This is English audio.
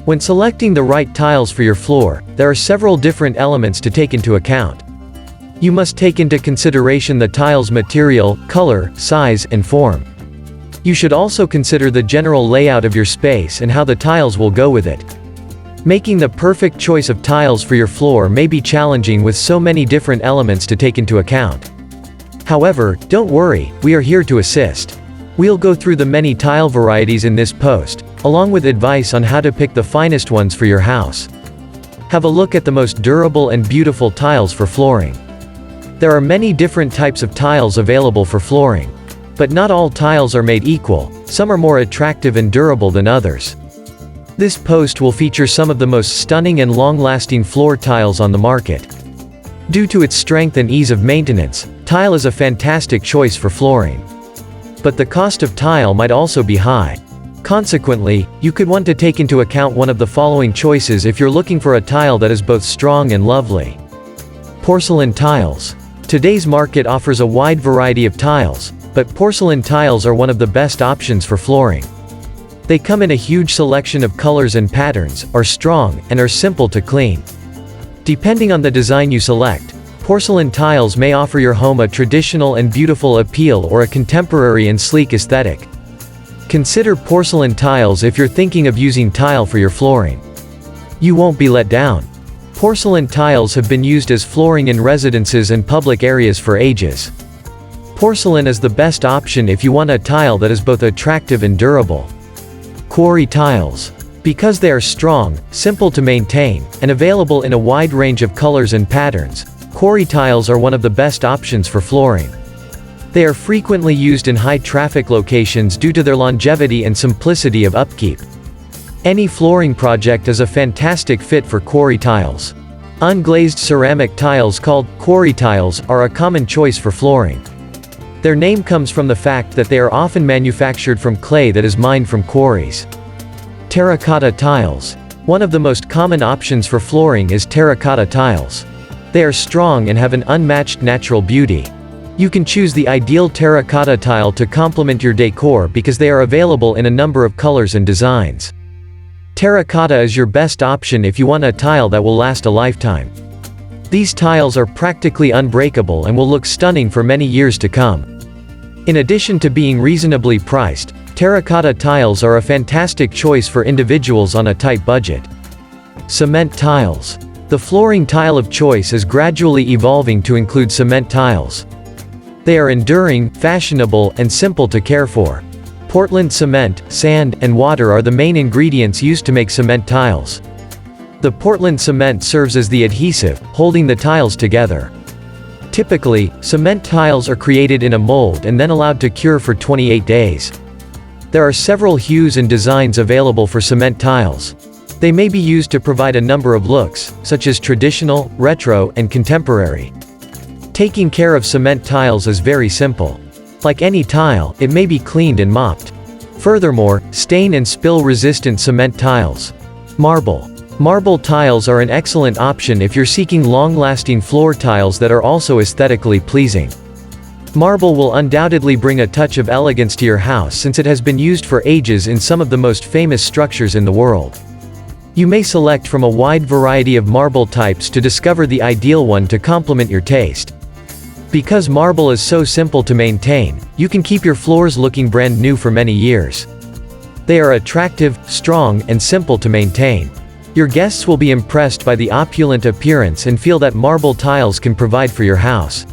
When selecting the right tiles for your floor, there are several different elements to take into account. You must take into consideration the tile's material, color, size, and form. You should also consider the general layout of your space and how the tiles will go with it. Making the perfect choice of tiles for your floor may be challenging with so many different elements to take into account. However, don't worry, we are here to assist. We'll go through the many tile varieties in this post, along with advice on how to pick the finest ones for your house. Have a look at the most durable and beautiful tiles for flooring. There are many different types of tiles available for flooring. But not all tiles are made equal, some are more attractive and durable than others. This post will feature some of the most stunning and long-lasting floor tiles on the market. Due to its strength and ease of maintenance, tile is a fantastic choice for flooring. But the cost of tile might also be high. Consequently, you could want to take into account one of the following choices if you're looking for a tile that is both strong and lovely. Porcelain tiles. Today's market offers a wide variety of tiles, but porcelain tiles are one of the best options for flooring. They come in a huge selection of colors and patterns, are strong, and are simple to clean. Depending on the design you select, porcelain tiles may offer your home a traditional and beautiful appeal or a contemporary and sleek aesthetic. Consider porcelain tiles if you're thinking of using tile for your flooring. You won't be let down. Porcelain tiles have been used as flooring in residences and public areas for ages. Porcelain is the best option if you want a tile that is both attractive and durable. Quarry tiles. Because they are strong, simple to maintain, and available in a wide range of colors and patterns, quarry tiles are one of the best options for flooring. They are frequently used in high-traffic locations due to their longevity and simplicity of upkeep. Any flooring project is a fantastic fit for quarry tiles. Unglazed ceramic tiles called quarry tiles are a common choice for flooring. Their name comes from the fact that they are often manufactured from clay that is mined from quarries. Terracotta tiles. One of the most common options for flooring is terracotta tiles. They are strong and have an unmatched natural beauty. You can choose the ideal terracotta tile to complement your decor because they are available in a number of colors and designs. Terracotta is your best option if you want a tile that will last a lifetime. These tiles are practically unbreakable and will look stunning for many years to come. In addition to being reasonably priced, terracotta tiles are a fantastic choice for individuals on a tight budget. Cement tiles. The flooring tile of choice is gradually evolving to include cement tiles. They are enduring, fashionable, and simple to care for. Portland cement, sand, and water are the main ingredients used to make cement tiles. The Portland cement serves as the adhesive, holding the tiles together. Typically, cement tiles are created in a mold and then allowed to cure for 28 days. There are several hues and designs available for cement tiles. They may be used to provide a number of looks, such as traditional, retro, and contemporary. Taking care of cement tiles is very simple. Like any tile, it may be cleaned and mopped. Furthermore, stain and spill-resistant cement tiles. Marble. Marble tiles are an excellent option if you're seeking long-lasting floor tiles that are also aesthetically pleasing. Marble will undoubtedly bring a touch of elegance to your house since it has been used for ages in some of the most famous structures in the world. You may select from a wide variety of marble types to discover the ideal one to complement your taste. Because marble is so simple to maintain, you can keep your floors looking brand new for many years. They are attractive, strong, and simple to maintain. Your guests will be impressed by the opulent appearance and feel that marble tiles can provide for your house.